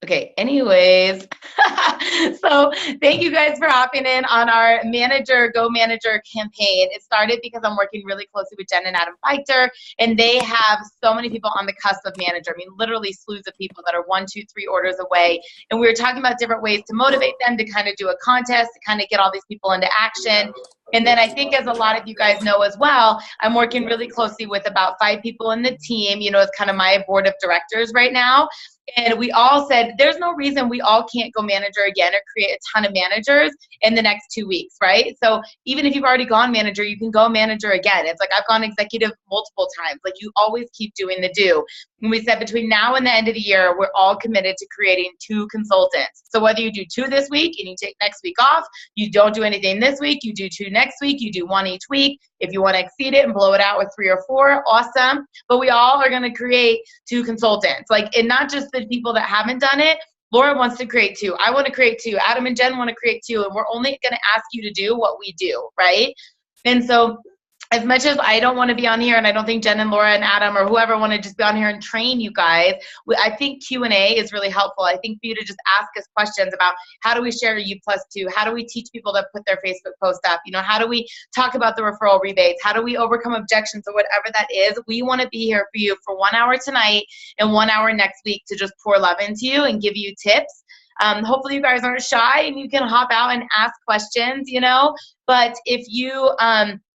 Okay, anyways, so thank you guys for hopping in on our Go Manager campaign. It started because I'm working really closely with Jen and Adam Feichter, and they have so many people on the cusp of manager. I mean, literally slews of people that are 1, 2, 3 orders away. And we were talking about different ways to motivate them to kind of do a contest, to kind of get all these people into action. And then I think, as a lot of you guys know as well, I'm working really closely with about 5 people in the team. It's kind of my board of directors right now. And we all said, there's no reason we all can't go manager again or create a ton of managers in the next 2 weeks, right? So even if you've already gone manager, you can go manager again. It's like I've gone executive multiple times. Like, you always keep doing the do. And we said between now and the end of the year, we're all committed to creating 2 consultants. So whether you do 2 this week and you take next week off, you don't do anything this week, you do 2 next week, you do 1 each week. If you want to exceed it and blow it out with 3 or 4, awesome. But we all are going to create 2 consultants. Like, and not just the people that haven't done it. Laura wants to create 2. I want to create 2. Adam and Jen want to create 2. And we're only going to ask you to do what we do, right? And so, as much as I don't want to be on here, and I don't think Jen and Laura and Adam or whoever want to just be on here and train you guys, I think Q&A is really helpful. I think for you to just ask us questions about, how do we share U+2? How do we teach people to put their Facebook post up? How do we talk about the referral rebates? How do we overcome objections, or whatever that is? We want to be here for you for 1 hour tonight and 1 hour next week to just pour love into you and give you tips. Hopefully you guys aren't shy and you can hop out and ask questions, but if you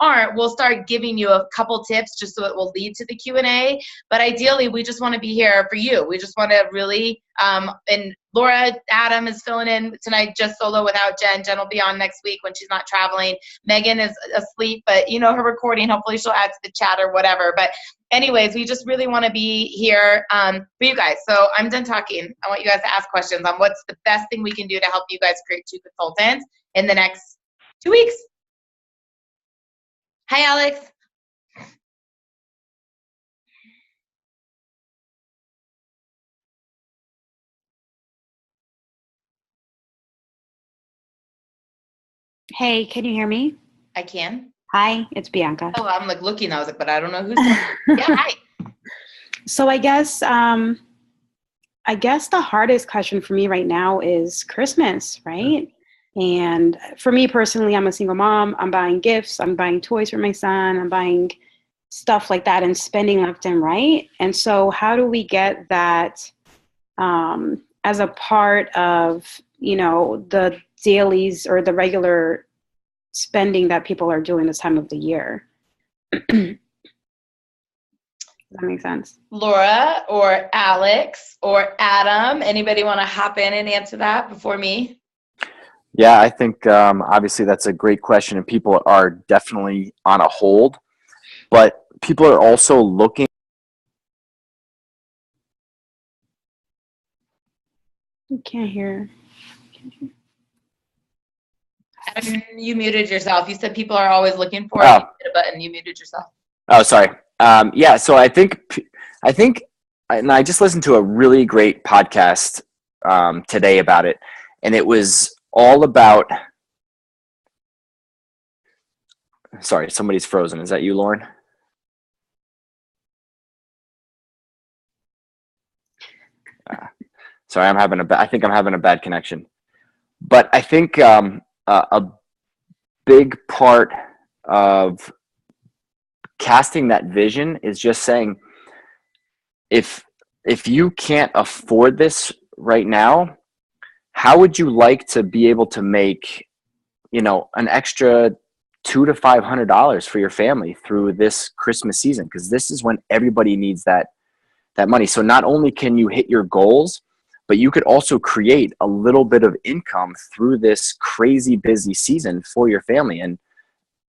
aren't, we'll start giving you a couple tips just so it will lead to the Q&A. But ideally, we just want to be here for you. We just want to really, and Laura, Adam is filling in tonight just solo without Jen. Jen will be on next week when she's not traveling. Megan is asleep, but her recording, hopefully she'll add to the chat or whatever. But anyways, we just really want to be here for you guys. So I'm done talking. I want you guys to ask questions on what's the best thing we can do to help you guys create 2 consultants in the next 2 weeks. Hi, Alex. Hey, can you hear me? I can. Hi, it's Bianca. Oh, I'm like looking. I was like, but I don't know who's talking. Yeah, hi. So I guess the hardest question for me right now is Christmas, right? And for me personally, I'm a single mom. I'm buying gifts. I'm buying toys for my son. I'm buying stuff like that and spending left and right. And so how do we get that as a part of, the dailies or the regular spending that people are doing this time of the year? Does that make sense? Laura or Alex or Adam, anybody want to hop in and answer that before me? Yeah, I think obviously that's a great question, and people are definitely on a hold, but people are also looking. I can't hear. Adam, you muted yourself. You said people are always looking for it. You hit a button. You muted yourself. Oh, sorry. Yeah, so I think, and I just listened to a really great podcast today about it, and it was all about. Sorry, somebody's frozen. Is that you, Lauren? Sorry, I think I'm having a bad connection. But I think a big part of casting that vision is just saying, if you can't afford this right now, how would you like to be able to make, an extra $200 to $500 for your family through this Christmas season? Because this is when everybody needs that money. So not only can you hit your goals, but you could also create a little bit of income through this crazy busy season for your family. And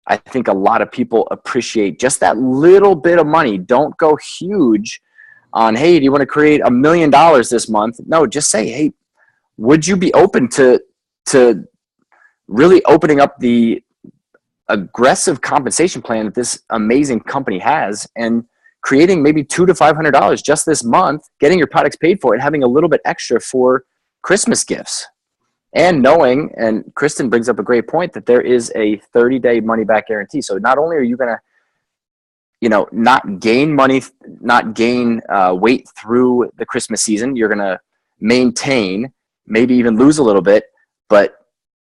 I think a lot of people appreciate just that little bit of money. Don't go huge on, hey, do you want to create $1 million this month? No, just say, hey, would you be open to really opening up the aggressive compensation plan that this amazing company has and creating maybe $200 to $500 just this month, getting your products paid for, and having a little bit extra for Christmas gifts. And knowing, and Kristen brings up a great point, that there is a 30-day money-back guarantee. So not only are you going to, not gain money, not gain weight through the Christmas season, you're going to maintain, maybe even lose a little bit, but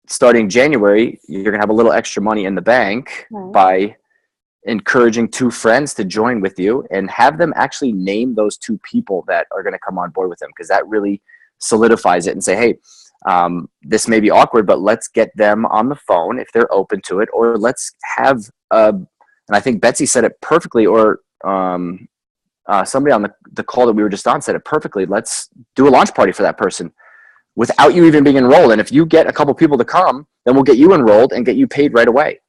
starting January, you're going to have a little extra money in the bank by encouraging 2 friends to join with you, and have them actually name those 2 people that are going to come on board with them. Because that really solidifies it, and say, hey, this may be awkward, but let's get them on the phone if they're open to it, or let's have, and I think Betsy said it perfectly, or somebody on the call that we were just on said it perfectly. Let's do a launch party for that person without you even being enrolled. And if you get a couple people to come, then we'll get you enrolled and get you paid right away.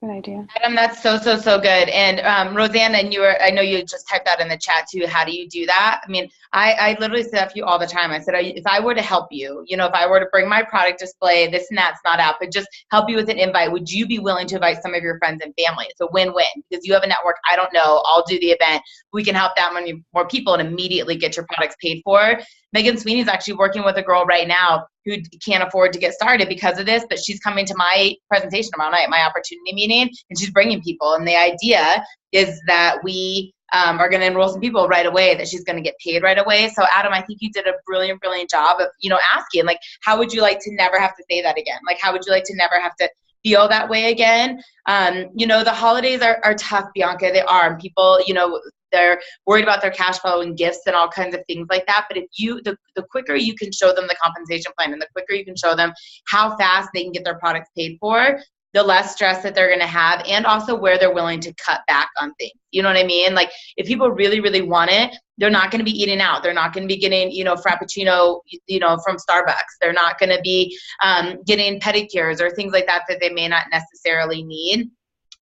Good idea. Adam, that's so good. And Rosanna, and I know you just typed that in the chat too. How do you do that? I mean, I literally say that to you all the time. I said, if I were to help you, if I were to bring my product display, this and that's not out, but just help you with an invite, would you be willing to invite some of your friends and family? It's a win-win, because you have a network. I don't know. I'll do the event. We can help that many more people and immediately get your products paid for. Megan Sweeney is actually working with a girl right now who can't afford to get started because of this, but she's coming to my presentation tomorrow night, my opportunity meeting, and she's bringing people. And the idea is that we are going to enroll some people right away, that she's going to get paid right away. So Adam, I think you did a brilliant job of, asking, like, how would you like to never have to say that again? Like, how would you like to never have to feel that way again? The holidays are tough, Bianca. They are. And people, they're worried about their cash flow and gifts and all kinds of things like that. But if the quicker you can show them the compensation plan, and the quicker you can show them how fast they can get their products paid for, the less stress that they're going to have, and also where they're willing to cut back on things. You know what I mean? Like, if people really, really want it, they're not going to be eating out. They're not going to be getting, Frappuccino, from Starbucks. They're not going to be getting pedicures or things like that they may not necessarily need.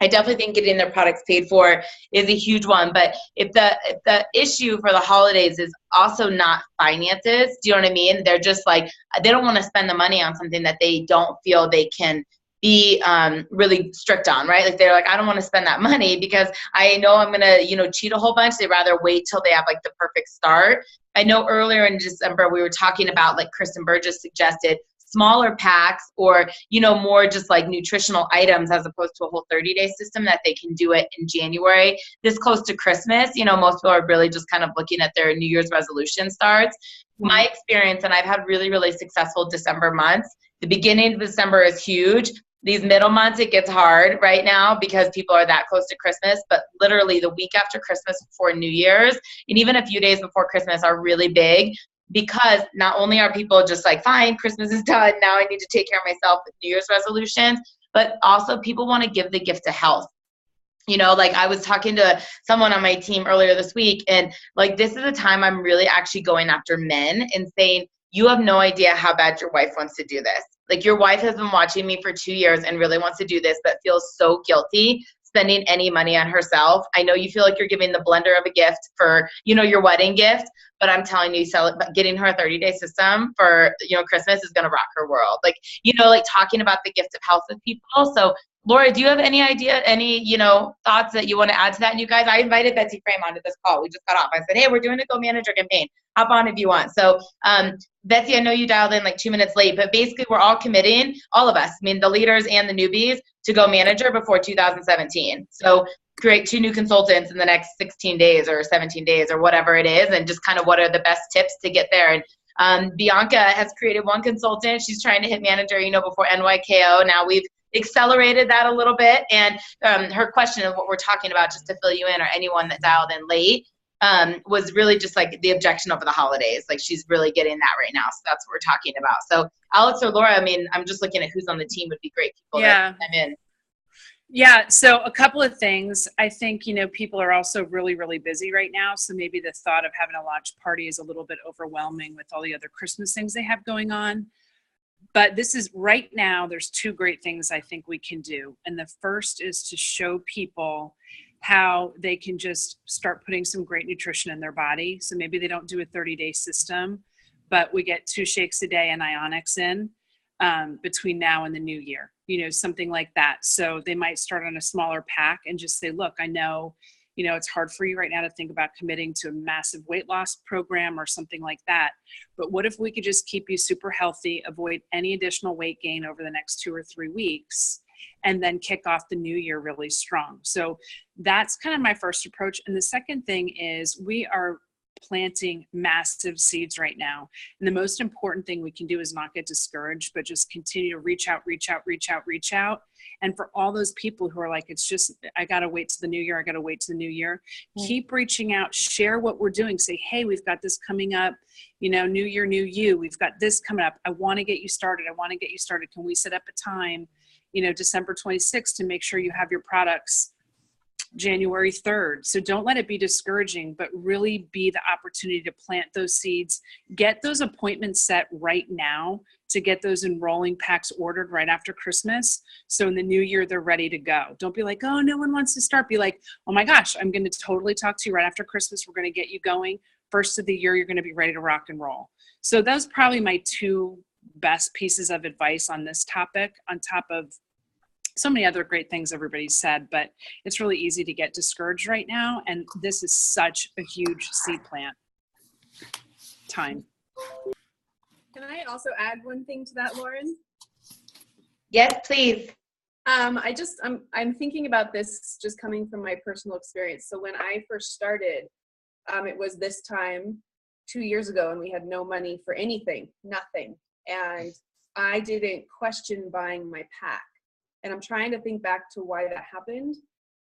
I definitely think getting their products paid for is a huge one. But if the issue for the holidays is also not finances, do you know what I mean? They're just like, they don't want to spend the money on something that they don't feel they can be really strict on, right? Like, they're like, I don't want to spend that money because I know I'm going to, cheat a whole bunch. They'd rather wait till they have like the perfect start. I know earlier in December, we were talking about, like Kristen Burgess suggested, smaller packs, or, more just like nutritional items, as opposed to a whole 30-day system that they can do it in January. This close to Christmas, most people are really just kind of looking at their New Year's resolution starts. My experience, and I've had really, really successful December months. The beginning of December is huge. These middle months, it gets hard right now because people are that close to Christmas, but literally the week after Christmas before New Year's, and even a few days before Christmas, are really big, because not only are people just like, fine, Christmas is done, now I need to take care of myself with New Year's resolutions, but also people want to give the gift of health. Like, I was talking to someone on my team earlier this week, and like, this is a time I'm really actually going after men and saying, you have no idea how bad your wife wants to do this. Like, your wife has been watching me for 2 years and really wants to do this, but feels so guilty spending any money on herself. I know you feel like you're giving the blender of a gift for, your wedding gift, but I'm telling you, getting her a 30-day system for, Christmas is going to rock her world. Like, like talking about the gift of health with people. So, Laura, do you have any idea, thoughts that you want to add to that? And you guys, I invited Betsy Frame onto this call. We just got off. I said, hey, we're doing a Go Manager campaign. Hop on if you want. So, Betsy, I know you dialed in like 2 minutes late, but basically we're all committing, all of us, I mean, the leaders and the newbies, to Go Manager before 2017. So create 2 new consultants in the next 16 days or 17 days or whatever it is, and just kind of what are the best tips to get there. And Bianca has created 1 consultant. She's trying to hit manager, before NYKO. Now we've accelerated that a little bit. And her question of what we're talking about, just to fill you in, or anyone that dialed in late, was really just like the objection over the holidays. Like, she's really getting that right now. So that's what we're talking about. So Alex or Laura, I mean, I'm just looking at who's on the team, would be great people that come in. Yeah. So a couple of things. I think, people are also really, really busy right now. So maybe the thought of having a launch party is a little bit overwhelming with all the other Christmas things they have going on. But this is right now, there's 2 great things I think we can do. And the first is to show people how they can just start putting some great nutrition in their body. So maybe they don't do a 30-day system, but we get 2 shakes a day and ionics in between now and the new year, something like that. So they might start on a smaller pack and just say, look, I know, it's hard for you right now to think about committing to a massive weight loss program or something like that. But what if we could just keep you super healthy, avoid any additional weight gain over the next 2 or 3 weeks, and then kick off the new year really strong? So that's kind of my first approach. And the second thing is, we are planting massive seeds right now. And the most important thing we can do is not get discouraged, but just continue to reach out, reach out, reach out, reach out. And for all those people who are like, it's just, I got to wait to the new year. I got to wait to the new year. Keep reaching out, share what we're doing. Say, hey, we've got this coming up, you know, new year, new you. We've got this coming up. I want to get you started. I want to get you started. Can we set up a time, you know, December 26th to make sure you have your products January 3rd. So don't let it be discouraging, but really be the opportunity to plant those seeds, get those appointments set right now to get those enrolling packs ordered right after Christmas. So in the new year, they're ready to go. Don't be like, oh, no one wants to start. Be like, oh my gosh, I'm going to totally talk to you right after Christmas. We're going to get you going. First of the year, you're going to be ready to rock and roll. So that's probably my two best pieces of advice on this topic, on top of so many other great things everybody's said, but it's really easy to get discouraged right now. And this is such a huge seed plant time. Can I also add one thing to that, Lauren? Yes, please. I'm thinking about this just coming from my personal experience. So when I first started, it was this time 2 years ago, and we had no money for anything, nothing. And I didn't question buying my pack. And I'm trying to think back to why that happened.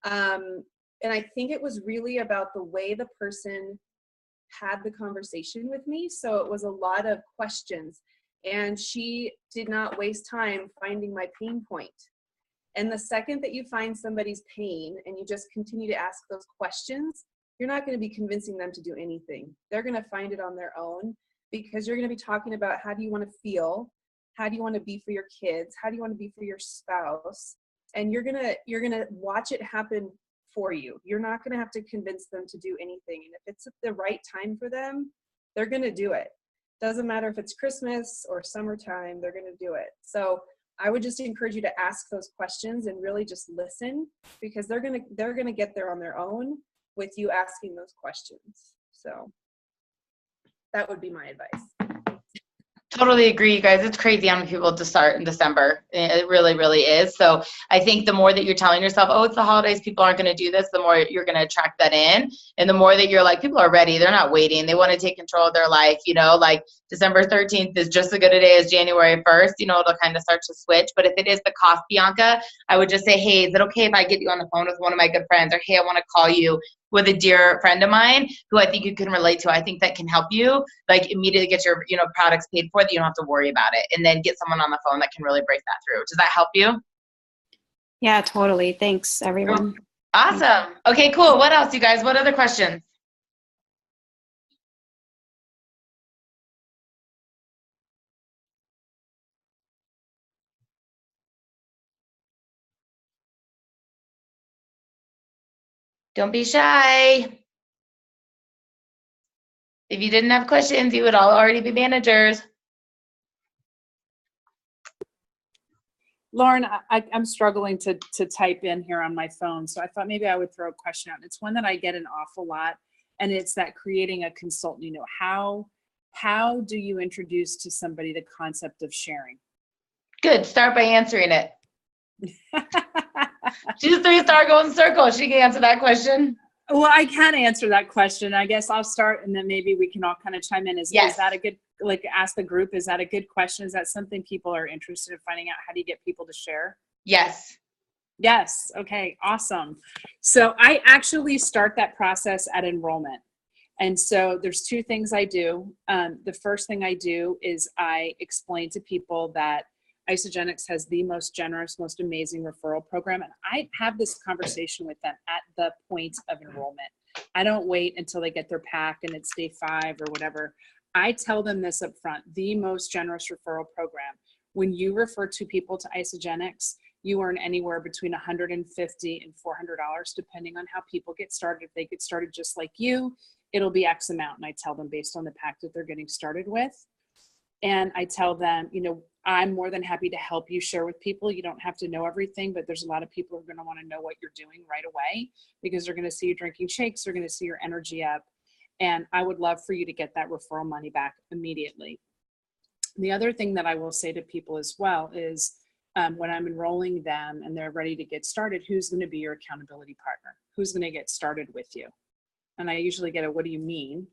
And I think it was really about the way the person had the conversation with me. So it was a lot of questions, and she did not waste time finding my pain point. And the second that you find somebody's pain and you just continue to ask those questions, you're not going to be convincing them to do anything. They're going to find it on their own, because you're going to be talking about, how do you want to feel? How do you want to be for your kids? How do you want to be for your spouse? And you're gonna watch it happen for you. You're not gonna have to convince them to do anything. And if it's the right time for them, they're gonna do it. Doesn't matter if it's Christmas or summertime, they're gonna do it. So I would just encourage you to ask those questions and really just listen, because they're gonna get there on their own with you asking those questions. So that would be my advice. Totally agree, you guys. It's crazy how many people to start in December. It really, really is. So I think the more that you're telling yourself, oh, it's the holidays, people aren't going to do this, the more you're going to attract that in. And the more that you're like, people are ready. They're not waiting. They want to take control of their life. You know, like December 13th is just as good a day as January 1st. You know, it'll kind of start to switch. But if it is the cost, Bianca, I would just say, hey, is it okay if I get you on the phone with one of my good friends? Or, hey, I want to call you with a dear friend of mine who I think you can relate to. I think that can help you, like, immediately get your, you know, products paid for, that you don't have to worry about it, and then get someone on the phone that can really break that through. Does that help you? Yeah, totally. Thanks, everyone. Awesome. Okay, cool. What else, you guys? What other questions? Don't be shy. If you didn't have questions, you would all already be managers. Lauren, I'm struggling to type in here on my phone, so I thought maybe I would throw a question out. It's one that I get an awful lot, and it's that creating a consultant. You know, how do you introduce to somebody the concept of sharing? Good. Start by answering it. She's a 3-star golden circle. She can answer that question. Well, I can answer that question. I guess I'll start, and then maybe we can all kind of chime in. Is that a good, like, ask the group, is that a good question? Is that something people are interested in finding out? How do you get people to share? Yes. Yes. Okay. Awesome. So I actually start that process at enrollment. And so there's two things I do. The first thing I do is I explain to people that Isagenix has the most generous, most amazing referral program. And I have this conversation with them at the point of enrollment. I don't wait until they get their pack and it's day 5 or whatever. I tell them this up front, the most generous referral program. When you refer 2 people to Isagenix, you earn anywhere between $150 and $400, depending on how people get started. If they get started just like you, it'll be X amount. And I tell them based on the pack that they're getting started with. And I tell them, you know, I'm more than happy to help you share with people. You don't have to know everything, but there's a lot of people who are going to want to know what you're doing right away, because they're going to see you drinking shakes. They're going to see your energy up. And I would love for you to get that referral money back immediately. The other thing that I will say to people as well is when I'm enrolling them and they're ready to get started, who's going to be your accountability partner? Who's going to get started with you? And I usually get a, what do you mean?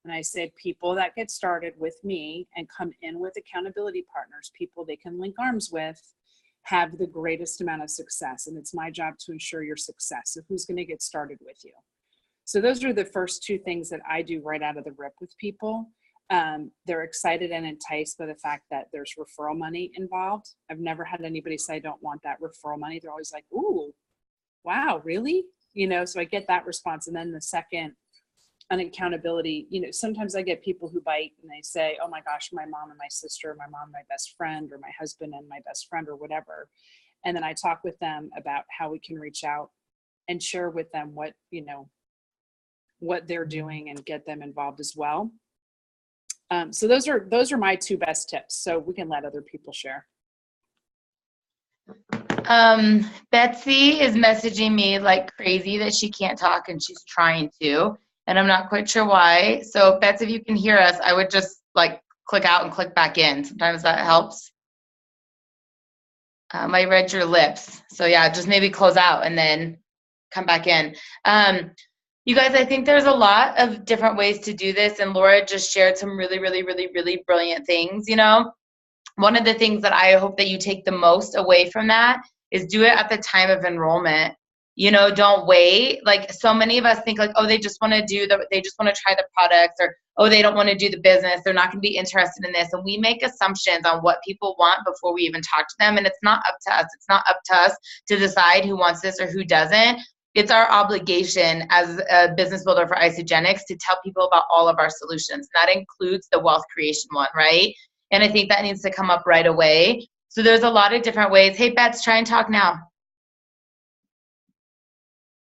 And I say people that get started with me and come in with accountability partners, people they can link arms with, have the greatest amount of success. And it's my job to ensure your success. So who's going to get started with you? So those are the first two things that I do right out of the rip with people. They're excited and enticed by the fact that there's referral money involved. I've never had anybody say I don't want that referral money. They're always like, ooh, wow, really? You know, so I get that response. And then the second, on accountability, you know, sometimes I get people who bite and they say, oh my gosh, my mom and my sister, my mom, my best friend, or my husband and my best friend, or whatever. And then I talk with them about how we can reach out and share with them what, you know, what they're doing and get them involved as well. So those are my two best tips. So we can let other people share. Betsy is messaging me like crazy that she can't talk and she's trying to, and I'm not quite sure why. So Betsy, if you can hear us, I would just like click out and click back in. Sometimes that helps. I read your lips. So yeah, just maybe close out and then come back in. You guys, I think there's a lot of different ways to do this, and Laura just shared some really, really, really, really brilliant things. You know, one of the things that I hope that you take the most away from that is do it at the time of enrollment. You know, don't wait. Like so many of us think like, oh, they just want to try the products, or oh, they don't want to do the business. They're not going to be interested in this. And we make assumptions on what people want before we even talk to them. And it's not up to us. It's not up to us to decide who wants this or who doesn't. It's our obligation as a business builder for Isagenix to tell people about all of our solutions. That includes the wealth creation one, right? And I think that needs to come up right away. So there's a lot of different ways. Hey, Bets, try and talk now.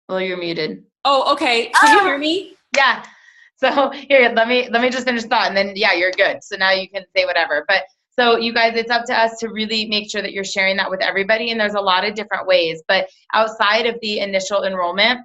Well, you're muted. Oh, okay. Can you hear me? Yeah. So here, let me just finish the thought, and then yeah, you're good. So now you can say whatever. But so you guys, it's up to us to really make sure that you're sharing that with everybody. And there's a lot of different ways. But outside of the initial enrollment,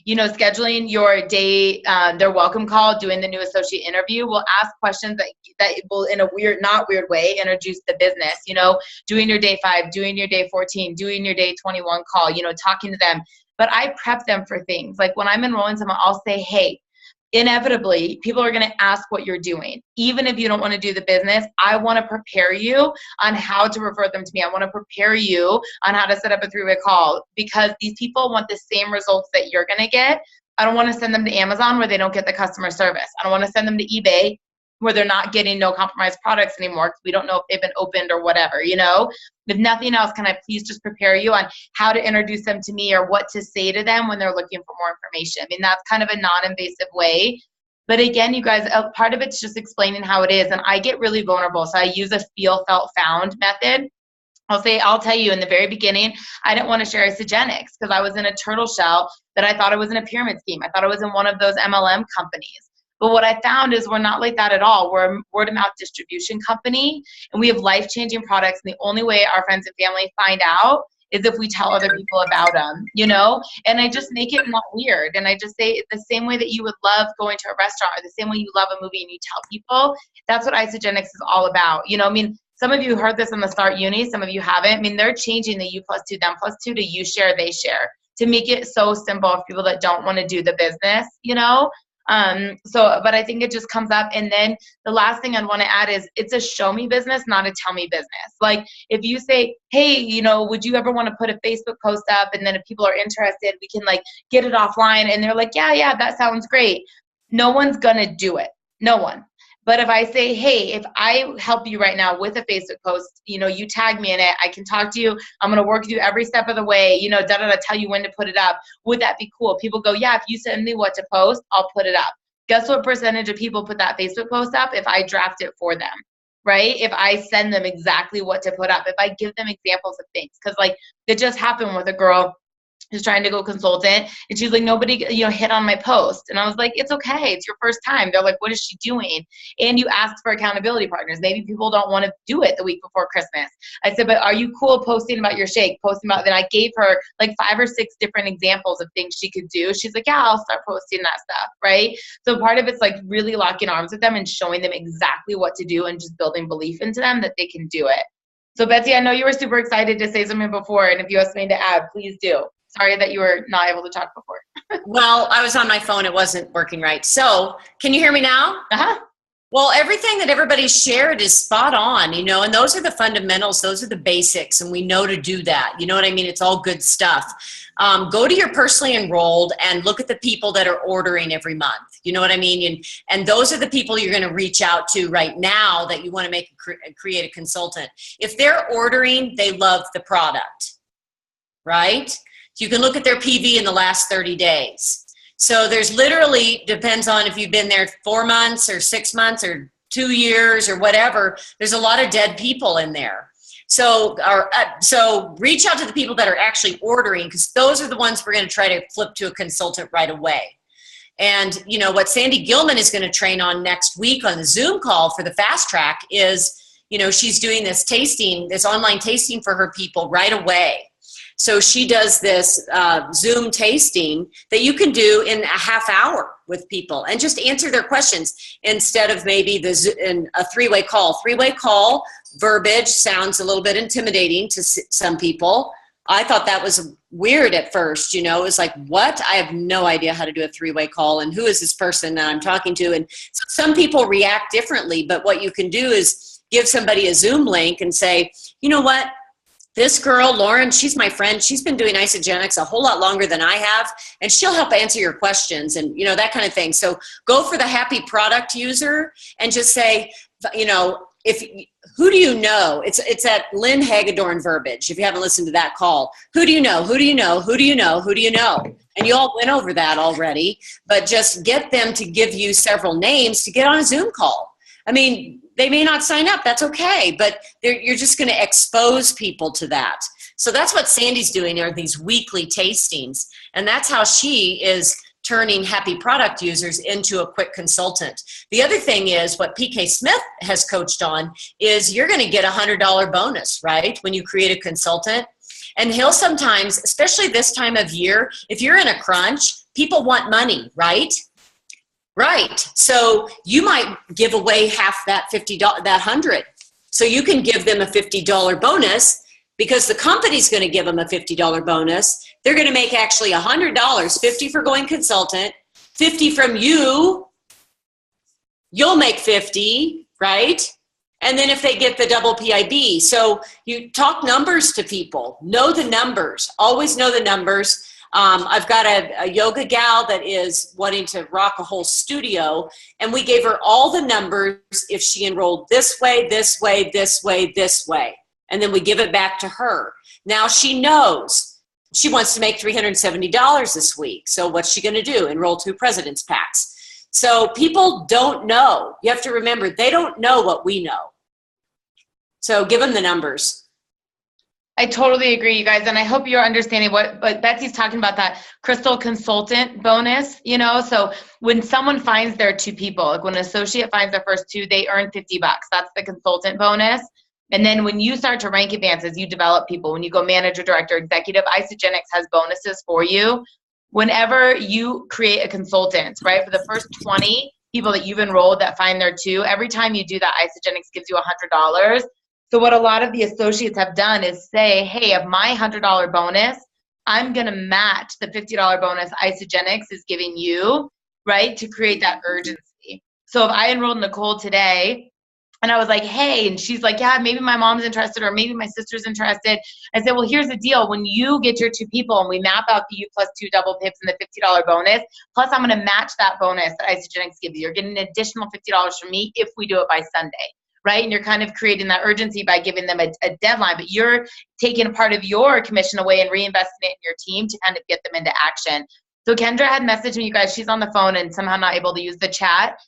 you know, scheduling your day, their welcome call, doing the new associate interview, we'll ask questions that will, in a weird, not weird way, introduce the business, you know, doing your day 5, doing your day 14, doing your day 21 call, you know, talking to them. But I prep them for things. Like when I'm enrolling someone, I'll say, hey, inevitably, people are going to ask what you're doing. Even if you don't want to do the business, I want to prepare you on how to refer them to me. I want to prepare you on how to set up a 3-way call, because these people want the same results that you're going to get. I don't want to send them to Amazon where they don't get the customer service. I don't want to send them to eBay where they're not getting no compromise products anymore because we don't know if they've been opened or whatever, you know? If nothing else, can I please just prepare you on how to introduce them to me or what to say to them when they're looking for more information? I mean, that's kind of a non-invasive way. But again, you guys, part of it's just explaining how it is. And I get really vulnerable. So I use a feel, felt, found method. I'll tell you in the very beginning, I didn't want to share Isagenix because I was in a turtle shell that I thought I was in a pyramid scheme. I thought I was in one of those MLM companies. But what I found is we're not like that at all. We're a word-of-mouth distribution company, and we have life-changing products. And the only way our friends and family find out is if we tell other people about them, you know? And I just make it not weird. And I just say it's the same way that you would love going to a restaurant, or the same way you love a movie and you tell people. That's what Isagenix is all about. You know, I mean, some of you heard this in the Start Uni, some of you haven't. I mean, they're changing the U+2, them +2 to you share, they share, to make it so simple for people that don't want to do the business, you know? But I think it just comes up. And then the last thing I'd want to add is it's a show me business, not a tell me business. Like if you say, hey, you know, would you ever want to put a Facebook post up? And then if people are interested, we can like get it offline. And they're like, yeah, that sounds great. No one's going to do it. No one. But if I say, hey, if I help you right now with a Facebook post, you know, you tag me in it, I can talk to you. I'm going to work with you every step of the way, you know, tell you when to put it up. Would that be cool? People go, yeah, if you send me what to post, I'll put it up. Guess what percentage of people put that Facebook post up if I draft it for them, right? If I send them exactly what to put up, if I give them examples of things. Because like it just happened with a girl who's trying to go consultant, and she's like, nobody, you know, hit on my post. And I was like, it's okay, it's your first time. They're like, what is she doing? And you asked for accountability partners. Maybe people don't want to do it the week before Christmas. I said, but are you cool posting about your shake? Then I gave her like 5 or 6 different examples of things she could do. She's like, yeah, I'll start posting that stuff, right? So part of it's like really locking arms with them and showing them exactly what to do and just building belief into them that they can do it. So Betsy, I know you were super excited to say something before, and if you have something to add, please do. Sorry that you were not able to talk before. Well, I was on my phone. It wasn't working right. So can you hear me now? Uh-huh. Well, everything that everybody shared is spot on, and those are the fundamentals. Those are the basics, and we know to do that. You know what I mean? It's all good stuff. Go to your personally enrolled and look at the people that are ordering every month. You know what I mean? And those are the people you're going to reach out to right now that you want to create a consultant. If they're ordering, they love the product, right? You can look at their PV in the last 30 days. So there's literally, depends on if you've been there 4 months or 6 months or 2 years or whatever, there's a lot of dead people in there. So reach out to the people that are actually ordering, because those are the ones we're going to try to flip to a consultant right away. And what Sandy Gilman is going to train on next week on the Zoom call for the fast track is, she's doing this online tasting for her people right away. So she does this Zoom tasting that you can do in a half hour with people and just answer their questions instead of maybe in a three-way call. Three-way call verbiage sounds a little bit intimidating to some people. I thought that was weird at first, it was like, what? I have no idea how to do a three-way call, and who is this person that I'm talking to? And so some people react differently, but what you can do is give somebody a Zoom link and say, you know what? This girl, Lauren, she's my friend. She's been doing Isagenix a whole lot longer than I have, and she'll help answer your questions and, that kind of thing. So go for the happy product user and just say, who do you know? It's that Lynn Hagedorn verbiage, if you haven't listened to that call. Who do you know? Who do you know? Who do you know? Who do you know? And you all went over that already, but just get them to give you several names to get on a Zoom call. I mean, they may not sign up. That's okay. But you're just going to expose people to that. So that's what Sandy's doing, are these weekly tastings. And that's how she is turning happy product users into a quick consultant. The other thing is what PK Smith has coached on is you're going to get a $100 bonus, right? When you create a consultant. And he'll sometimes, especially this time of year, if you're in a crunch, people want money, right? Right. So you might give away half that $50, that $100. So you can give them a $50 bonus because the company's going to give them a $50 bonus. They're going to make actually $100, $50 for going consultant, $50 from you. You'll make $50, right? And then if they get the double PIB. So you talk numbers to people, know the numbers, always know the numbers. I've got a yoga gal that is wanting to rock a whole studio, and we gave her all the numbers if she enrolled this way, this way, this way, this way. And then we give it back to her. Now she knows she wants to make $370 this week. So what's she going to do? Enroll 2 President's Packs. So people don't know. You have to remember, they don't know what we know. So give them the numbers. I totally agree, you guys, and I hope you're understanding what Betsy's talking about, that crystal consultant bonus, so when someone finds their 2 people, like when an associate finds their first 2, they earn $50. That's the consultant bonus. And then when you start to rank advances, you develop people. When you go manager, director, executive, Isagenix has bonuses for you. Whenever you create a consultant, right, for the first 20 people that you've enrolled that find their 2, every time you do that, Isagenix gives you $100. So what a lot of the associates have done is say, hey, of my $100 bonus, I'm going to match the $50 bonus Isagenix is giving you, right, to create that urgency. So if I enrolled Nicole today and I was like, hey, and she's like, yeah, maybe my mom's interested or maybe my sister's interested. I said, well, here's the deal. When you get your 2 people and we map out the U plus 2 double pips and the $50 bonus, plus I'm going to match that bonus that Isagenix gives you. You're getting an additional $50 from me if we do it by Sunday. Right? And you're kind of creating that urgency by giving them a deadline, but you're taking a part of your commission away and reinvesting it in your team to kind of get them into action. So Kendra had messaged me, you guys, she's on the phone and somehow not able to use the chat.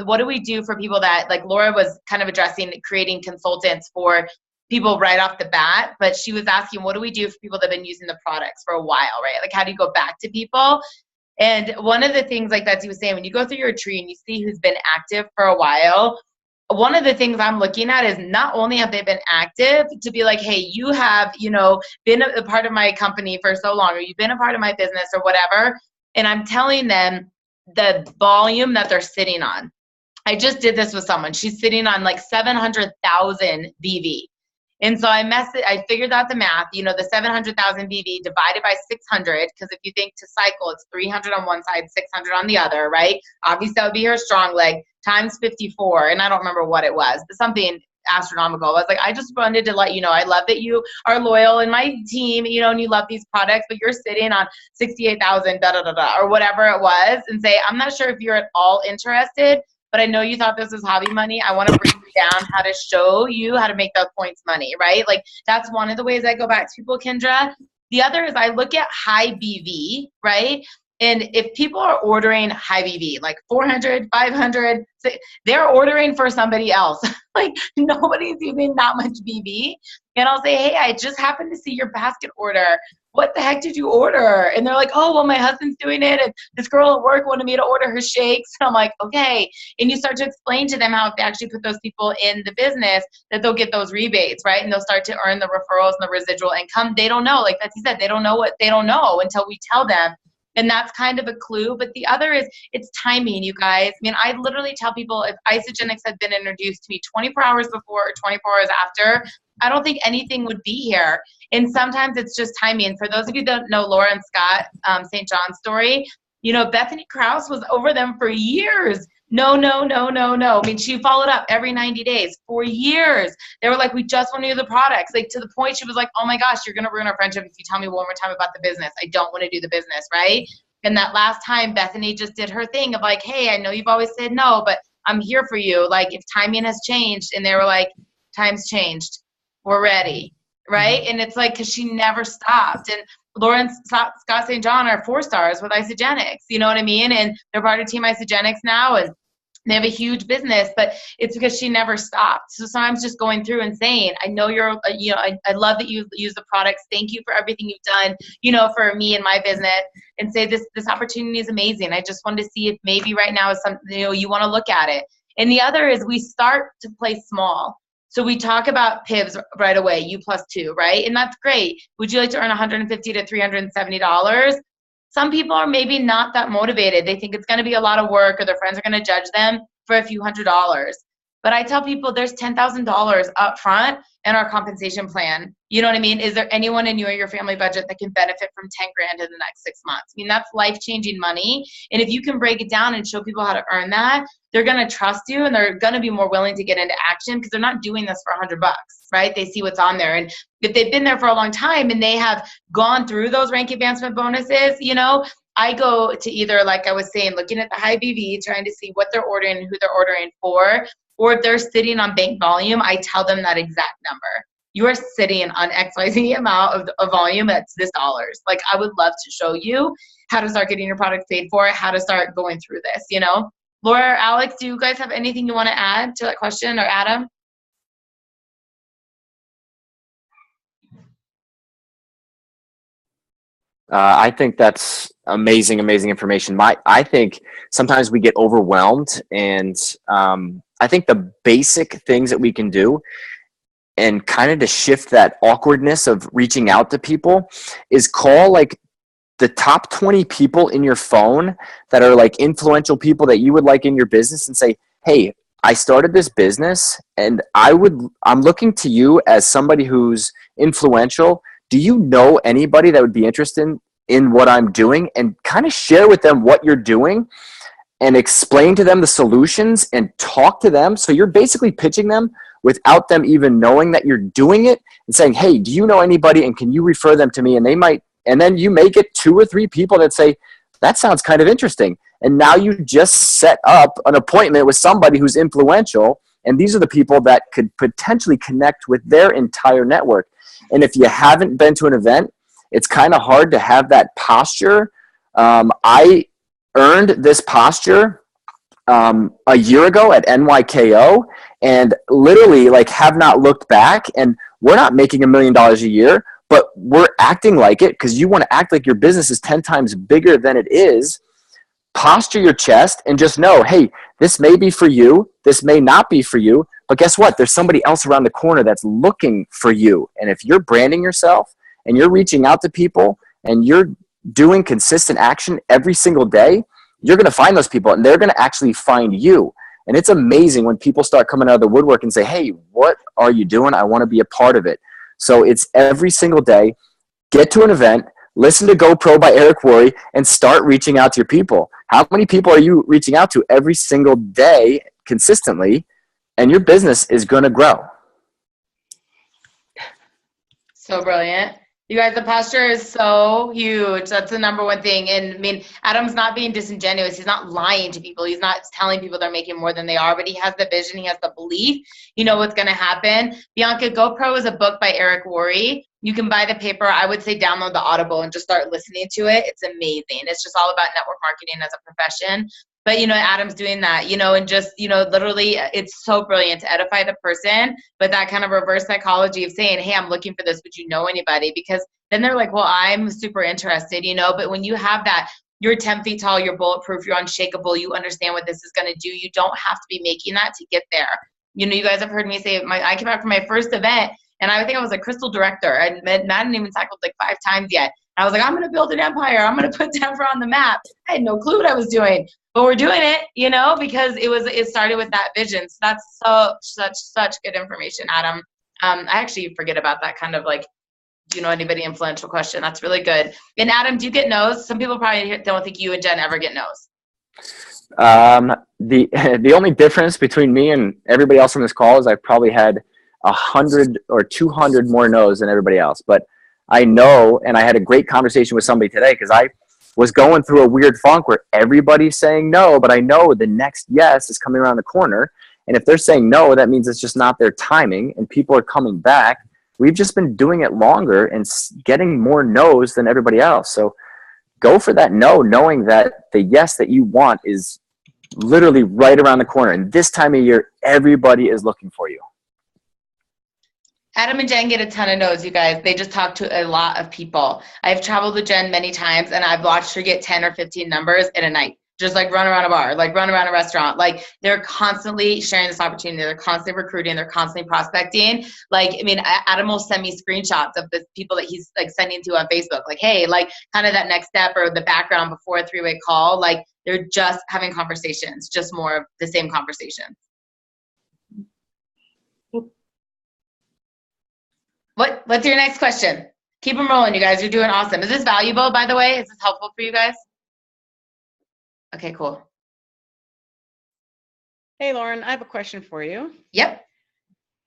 What do we do for people that, like Laura was kind of addressing creating consultants for people right off the bat, but she was asking, what do we do for people that have been using the products for a while, right? Like how do you go back to people? And one of the things, like Betsy was saying, when you go through your tree and you see who's been active for a while, one of the things I'm looking at is not only have they been active to be like, hey, you have, been a part of my company for so long, or you've been a part of my business or whatever. And I'm telling them the volume that they're sitting on. I just did this with someone. She's sitting on like 700,000 BV. And so I figured out the math, you know, the 700,000 BV divided by 600, because if you think to cycle, it's 300 on one side, 600 on the other, right? Obviously, that would be her strong leg, times 54. And I don't remember what it was, but something astronomical. I was like, I just wanted to let you know, I love that you are loyal in my team, you know, and you love these products, but you're sitting on 68,000, or whatever it was, and say, I'm not sure if you're at all interested, but I know you thought this was hobby money. I want to bring you down how to show you how to make those points money, right? Like, that's one of the ways I go back to people, Kendra. The other is I look at high BV, right? And if people are ordering high BV, like 400, 500, they're ordering for somebody else. Like, nobody's using that much BV. And I'll say, hey, I just happened to see your basket order. What the heck did you order? And they're like, oh, well, my husband's doing it, and this girl at work wanted me to order her shakes. And I'm like, okay. And you start to explain to them how if they actually put those people in the business, that they'll get those rebates, right? And they'll start to earn the referrals and the residual income. They don't know, like Betsy said, they don't know what they don't know until we tell them. And that's kind of a clue. But the other is, it's timing, you guys. I mean, I literally tell people, if Isagenix had been introduced to me 24 hours before or 24 hours after, I don't think anything would be here. And sometimes it's just timing. For those of you who don't know Laura and Scott St. John's story, you know, Bethany Krause was over them for years. No. I mean, she followed up every 90 days for years. They were like, we just want to use the products. Like, to the point she was like, oh my gosh, you're going to ruin our friendship if you tell me one more time about the business. I don't want to do the business, right? And that last time, Bethany just did her thing of like, hey, I know you've always said no, but I'm here for you. Like, if timing has changed, and they were like, time's changed. We're ready, right? And it's like, because she never stopped. And Laura and Scott St. John are 4 stars with Isagenix, you know what I mean? And they're part of Team Isagenix now, and they have a huge business, but it's because she never stopped. So sometimes just going through and saying, I know you're, you know, I love that you use the products. Thank you for everything you've done, you know, for me and my business, and say this opportunity is amazing. I just wanted to see if maybe right now is something, you know, you want to look at it. And the other is we start to play small. So we talk about PIVs right away, U+2, right? And that's great. Would you like to earn $150 to $370? Some people are maybe not that motivated. They think it's going to be a lot of work, or their friends are going to judge them for a few $100s. But I tell people there's $10,000 up front in our compensation plan. You know what I mean? Is there anyone in you or your family budget that can benefit from 10 grand in the next 6 months? I mean, that's life-changing money. And if you can break it down and show people how to earn that, they're going to trust you, and they're going to be more willing to get into action, because they're not doing this for $100, right? They see what's on there. And if they've been there for a long time and they have gone through those rank advancement bonuses, you know, I go to either, like I was saying, looking at the high BV, trying to see what they're ordering and who they're ordering for, or if they're sitting on bank volume, I tell them that exact number. You are sitting on XYZ amount of volume, that's this dollars. Like, I would love to show you how to start getting your products paid for, how to start going through this, you know? Laura or Alex, do you guys have anything you want to add to that question, or Adam? I think that's amazing information. I think sometimes we get overwhelmed, and I think the basic things that we can do, and kind of to shift that awkwardness of reaching out to people, is call like the top 20 people in your phone that are like influential people that you would like in your business, and say, hey, I started this business, and I'm looking to you as somebody who's influential. Do you know anybody that would be interested in what I'm doing? And kind of share with them what you're doing, and explain to them the solutions, and talk to them. So you're basically pitching them without them even knowing that you're doing it, and saying, hey, do you know anybody, and can you refer them to me? And they might, and then you may get 2 or 3 people that say, that sounds kind of interesting. And now you just set up an appointment with somebody who's influential. And these are the people that could potentially connect with their entire network. And if you haven't been to an event, it's kind of hard to have that posture. I earned this posture a year ago at NYKO, and literally like have not looked back. And we're not making $1 million a year, but we're acting like it, because you want to act like your business is 10 times bigger than it is. Posture your chest and just know, hey, this may be for you, this may not be for you, but guess what? There's somebody else around the corner that's looking for you. And if you're branding yourself and you're reaching out to people and you're doing consistent action every single day, you're going to find those people, and they're going to actually find you. And it's amazing when people start coming out of the woodwork and say, hey, what are you doing? I want to be a part of it. So it's every single day, get to an event, listen to GoPro by Eric Worre, and start reaching out to your people. How many people are you reaching out to every single day consistently? And your business is going to grow. So brilliant. You guys, the posture is so huge. That's the number one thing. And I mean, Adam's not being disingenuous. He's not lying to people. He's not telling people they're making more than they are, but he has the vision. He has the belief. You know what's going to happen. Bianca, GoPro is a book by Eric Worre. You can buy the paper. I would say download the Audible and just start listening to it. It's amazing. It's just all about network marketing as a profession. But, you know, Adam's doing that, you know, and just, you know, literally it's so brilliant to edify the person, but that kind of reverse psychology of saying, hey, I'm looking for this. Would you know anybody? Because then they're like, well, I'm super interested, you know, but when you have that, you're 10 feet tall, you're bulletproof, you're unshakable, you understand what this is going to do. You don't have to be making that to get there. You know, you guys have heard me say, I came back from my first event and I think I was a crystal director. I hadn't even cycled like 5 times yet. I was like, I'm going to build an empire. I'm going to put Denver on the map. I had no clue what I was doing, but we're doing it, you know, because it started with that vision. So that's such good information, Adam. I actually forget about that kind of like, do you know anybody influential question? That's really good. And Adam, do you get no's? Some people probably don't think you and Jen ever get no's. The only difference between me and everybody else on this call is I've probably had 100 or 200 more no's than everybody else. But I know, and I had a great conversation with somebody today because I was going through a weird funk where everybody's saying no, but I know the next yes is coming around the corner. And if they're saying no, that means it's just not their timing and people are coming back. We've just been doing it longer and getting more no's than everybody else. So go for that no, knowing that the yes that you want is literally right around the corner. And this time of year, everybody is looking for you. Adam and Jen get a ton of no's, you guys. They just talk to a lot of people. I've traveled with Jen many times, and I've watched her get 10 or 15 numbers in a night. Just like run around a bar, like run around a restaurant. Like they're constantly sharing this opportunity. They're constantly recruiting. They're constantly prospecting. Like, I mean, Adam will send me screenshots of the people that he's like sending to on Facebook. Like, hey, like kind of that next step or the background before a 3-way call. Like they're just having conversations, just more of the same conversation. What's your next question? Keep them rolling, you guys. You're doing awesome. Is this valuable, by the way? Is this helpful for you guys? Okay, cool. Hey, Lauren, I have a question for you. Yep.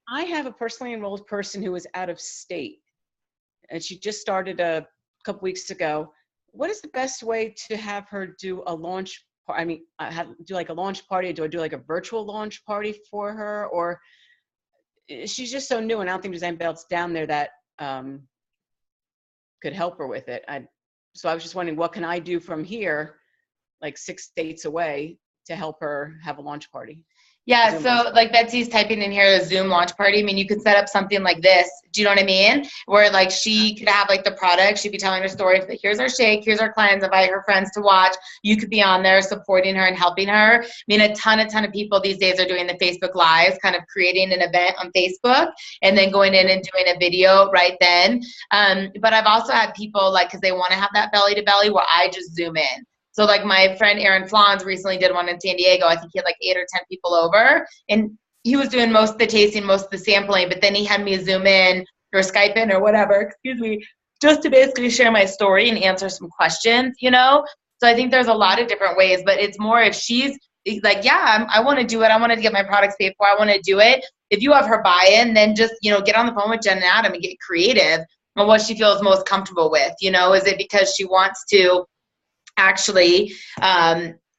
I have a personally enrolled person who is out of state, and she just started a couple weeks ago. What is the best way to have her do a launch? I mean, do like a launch party? Do I do like a virtual launch party for her? Or she's just so new, and I don't think there's anybody else down there that could help her with it. So I was just wondering, what can I do from here, like 6 states away, to help her have a launch party? Yeah, so like Betsy's typing in here, a Zoom launch party. I mean, you could set up something like this. Do you know what I mean? Where like she could have like the product. She'd be telling her story. Here's our shake. Here's our clients. Invite her friends to watch. You could be on there supporting her and helping her. I mean, a ton of people these days are doing the Facebook Lives, kind of creating an event on Facebook and then going in and doing a video right then. But I've also had people like, because they want to have that belly to belly, where I just zoom in. So like my friend Aaron Flans recently did one in San Diego. I think he had like 8 or 10 people over, and he was doing most of the tasting, most of the sampling, but then he had me Zoom in or Skype in or whatever, just to basically share my story and answer some questions, you know? So I think there's a lot of different ways, but it's more if she's like, yeah, I want to do it. I want to get my products paid for. I want to do it. If you have her buy-in, then just, you know, get on the phone with Jen and Adam and get creative on what she feels most comfortable with. You know, is it because she wants to actually,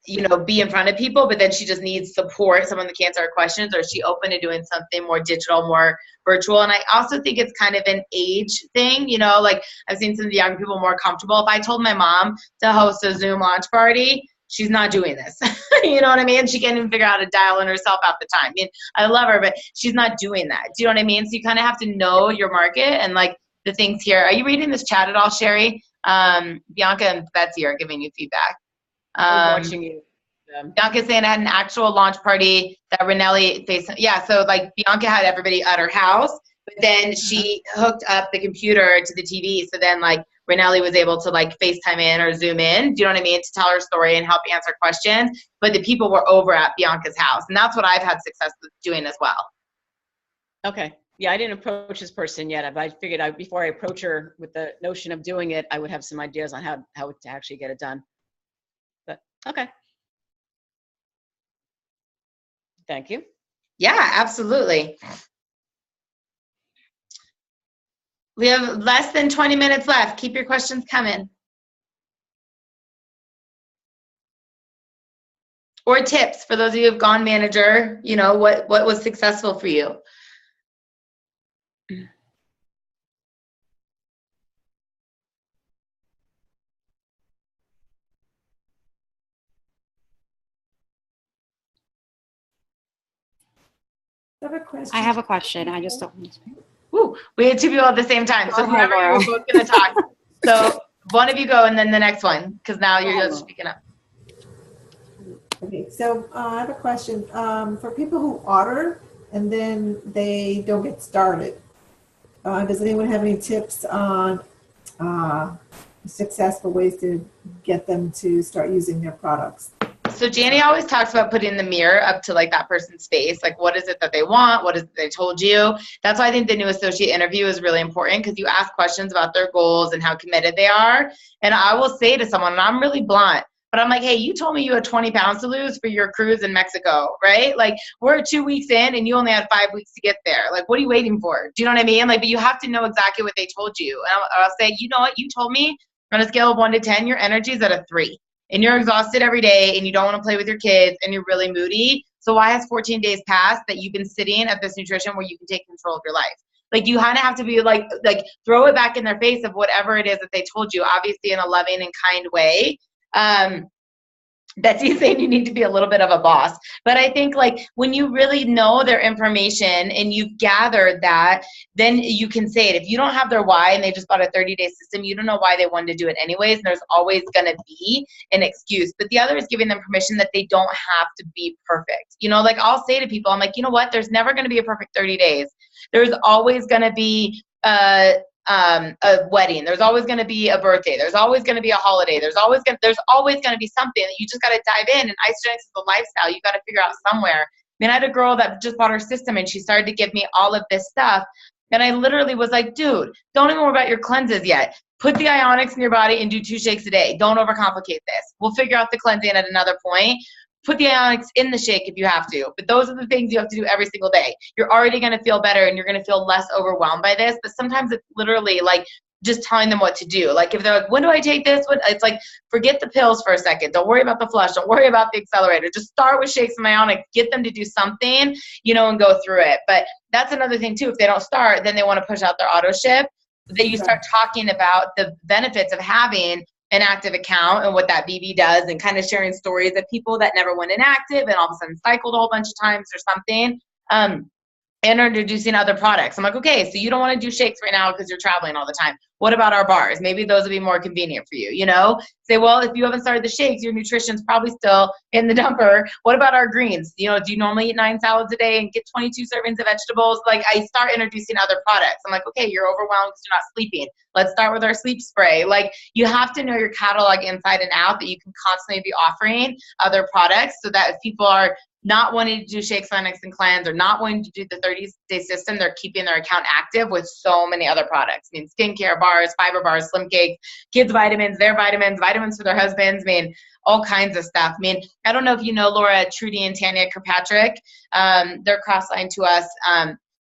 you know, be in front of people, but then she just needs support, someone that can answer her questions, or is she open to doing something more digital, more virtual? And I also think it's kind of an age thing, you know, like I've seen some of the young people more comfortable. If I told my mom to host a Zoom launch party, she's not doing this. You know what I mean? She can't even figure out how to dial in herself at the time. I mean, I love her, but she's not doing that. Do you know what I mean? So you kind of have to know your market and like the things here. Are you reading this chat at all, Sherry? Bianca and Betsy are giving you feedback. I'm watching you. Bianca's saying I had an actual launch party that Ranelli faced. Yeah, so like Bianca had everybody at her house, but then she hooked up the computer to the TV. So then like Renelli was able to like FaceTime in or Zoom in, do you know what I mean, to tell her story and help answer questions. But the people were over at Bianca's house. And that's what I've had success with doing as well. Okay. Yeah, I didn't approach this person yet. I figured before I approach her with the notion of doing it, I would have some ideas on how to actually get it done. But okay. Thank you. Yeah, absolutely. We have less than 20 minutes left. Keep your questions coming. Or tips for those of you who have gone manager, you know, what was successful for you? I have a question. I just don't. Ooh, we had two people at the same time. So Go ahead, whoever you were Laura. both going to talk. So one of you go and then the next one, because now you're just speaking up. Okay, so I have a question. For people who order and then they don't get started, does anyone have any tips on successful ways to get them to start using their products? So Janie always talks about putting the mirror up to like that person's face. Like, what is it that they want? What is it they told you? That's why I think the new associate interview is really important, because you ask questions about their goals and how committed they are. And I will say to someone, and I'm really blunt, but I'm like, hey, you told me you had 20 pounds to lose for your cruise in Mexico, right? Like, we're 2 weeks in and you only had 5 weeks to get there. Like, what are you waiting for? Do you know what I mean? Like, but you have to know exactly what they told you. And I'll say, you know what? You told me on a scale of 1 to 10, your energy is at a 3. And you're exhausted every day and you don't want to play with your kids and you're really moody. So why has 14 days passed that you've been sitting at this nutrition where you can take control of your life? Like, you kind of have to be like throw it back in their face of whatever it is that they told you, obviously in a loving and kind way. Betsy's saying you need to be a little bit of a boss. But I think like when you really know their information and you've gathered that, then you can say it. If you don't have their why and they just bought a 30-day system, you don't know why they wanted to do it anyways. And there's always going to be an excuse. But the other is giving them permission that they don't have to be perfect. You know, like I'll say to people, I'm like, you know what? There's never going to be a perfect 30 days. There's always going to be a wedding. There's always going to be a birthday. There's always going to be a holiday. There's always going to be something that you just got to dive in. And isogenics is a lifestyle. You got to figure out somewhere. I mean, I had a girl that just bought her system and she started to give me all of this stuff. And I literally was like, dude, don't even worry about your cleanses yet. Put the ionics in your body and do 2 shakes a day. Don't overcomplicate this. We'll figure out the cleansing at another point. Put the ionics in the shake if you have to. But those are the things you have to do every single day. You're already going to feel better and you're going to feel less overwhelmed by this. But sometimes it's literally like just telling them what to do. Like if they're like, when do I take this? It's like, forget the pills for a second. Don't worry about the flush. Don't worry about the accelerator. Just start with shakes and ionics. Get them to do something, you know, and go through it. But that's another thing too. If they don't start, then they want to push out their auto ship. Then you start talking about the benefits of having an active account and what that BB does, and kind of sharing stories of people that never went inactive and all of a sudden cycled a whole bunch of times or something. And introducing other products. I'm like, okay, so you don't want to do shakes right now because you're traveling all the time. What about our bars? Maybe those would be more convenient for you, you know? Say, well, if you haven't started the shakes, your nutrition's probably still in the dumper. What about our greens? You know, do you normally eat 9 salads a day and get 22 servings of vegetables? Like, I start introducing other products. I'm like, okay, you're overwhelmed because you're not sleeping. Let's start with our sleep spray. Like, you have to know your catalog inside and out, that you can constantly be offering other products, so that if people are not wanting to do shakes, ionics, and cleanse, or not wanting to do the 30-day system, they're keeping their account active with so many other products. I mean, skincare bars, fiber bars, slim cakes, kids vitamins, their vitamins for their husbands. I mean, all kinds of stuff. I mean, I don't know if you know Laura, Trudy, and Tanya Kirkpatrick. They're cross-lined to us.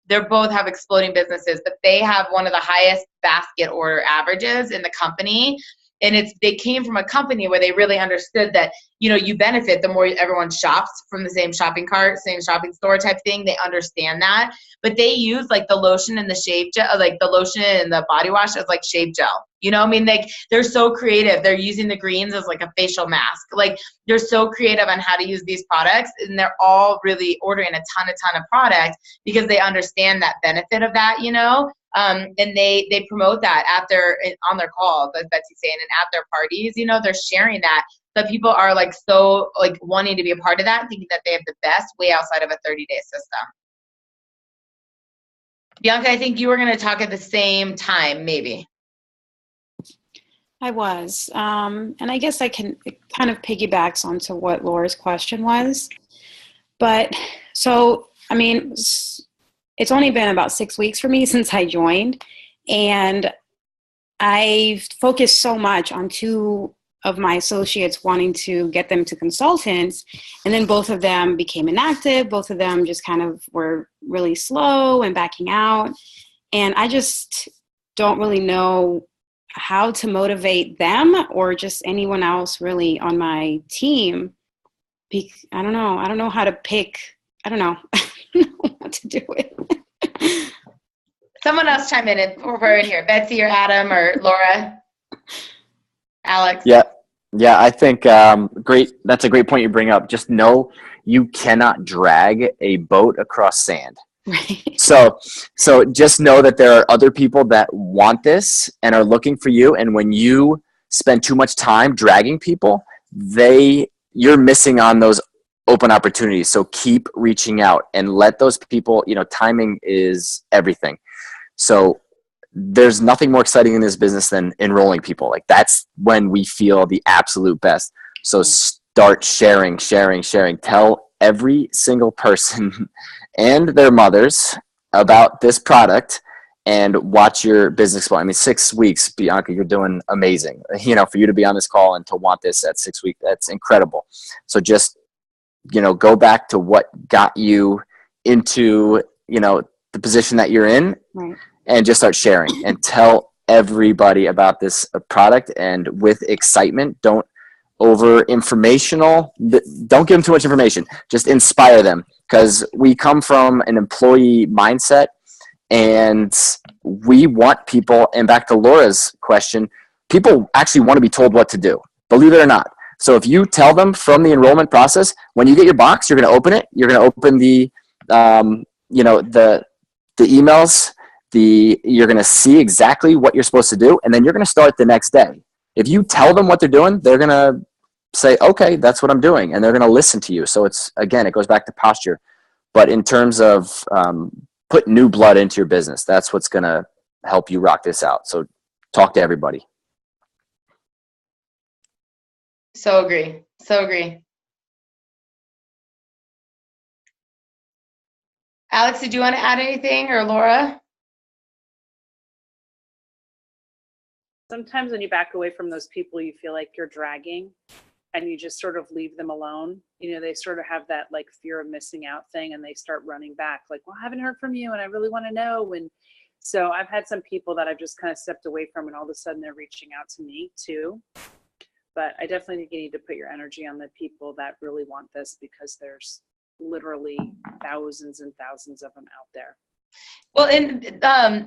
They both have exploding businesses, but they have one of the highest basket order averages in the company. And they came from a company where they really understood that, you know, you benefit the more everyone shops from the same shopping cart, same shopping store type thing. They understand that. But they use like the lotion and the shave gel, like the lotion and the body wash as like shave gel. You know, I mean, like they're so creative. They're using the greens as like a facial mask. Like they're so creative on how to use these products, and they're all really ordering a ton of product because they understand that benefit of that, you know. And they promote that on their calls, as Betsy's saying, and at their parties, you know, they're sharing that. So people are like so like wanting to be a part of that, thinking that they have the best way outside of a 30-day system. Bianca, I think you were going to talk at the same time, maybe. I was. And I guess it kind of piggybacks onto what Laura's question was. But so, I mean, it's only been about 6 weeks for me since I joined. And I've focused so much on two of my associates, wanting to get them to consultants. And then both of them became inactive. Both of them just kind of were really slow and backing out. And I just don't really know how to motivate them or just anyone else really on my team. I don't know. I don't know how to pick. I don't know. I don't know what to do with. Someone else chime in if we're in here. Betsy or Adam or Laura? Alex? Yeah, I think great. That's a great point you bring up. Just know you cannot drag a boat across sand. Right. So just know that there are other people that want this and are looking for you. And when you spend too much time dragging people, you're missing on those open opportunities. So keep reaching out and let those people, timing is everything. So there's nothing more exciting in this business than enrolling people. Like that's when we feel the absolute best. So start sharing. Tell every single person and their mothers about this product and watch your business explode. I mean, 6 weeks, Bianca, you're doing amazing. For you to be on this call and to want this at 6 weeks, that's incredible. So just, go back to what got you into, the position that you're in, right, and just start sharing and tell everybody about this product, and with excitement. Don't over informational. Don't give them too much information. Just inspire them, because we come from an employee mindset, and we want people. And back to Laura's question, people actually want to be told what to do, believe it or not. So if you tell them from the enrollment process, when you get your box, you're going to open it. You're going to open the emails. You're going to see exactly what you're supposed to do, and then you're going to start the next day. If you tell them what they're doing, they're going to say, okay, that's what I'm doing, and they're going to listen to you. So it goes back to posture. But in terms of put new blood into your business, that's what's going to help you rock this out. So talk to everybody. So agree. Alex, did you want to add anything, or Laura? Sometimes when you back away from those people, you feel like you're dragging and you just sort of leave them alone. They sort of have that like fear of missing out thing, and they start running back like, well, I haven't heard from you and I really want to know. And so I've had some people that I've just kind of stepped away from, and all of a sudden they're reaching out to me too. But I definitely think you need to put your energy on the people that really want this, because there's literally thousands and thousands of them out there. Well, and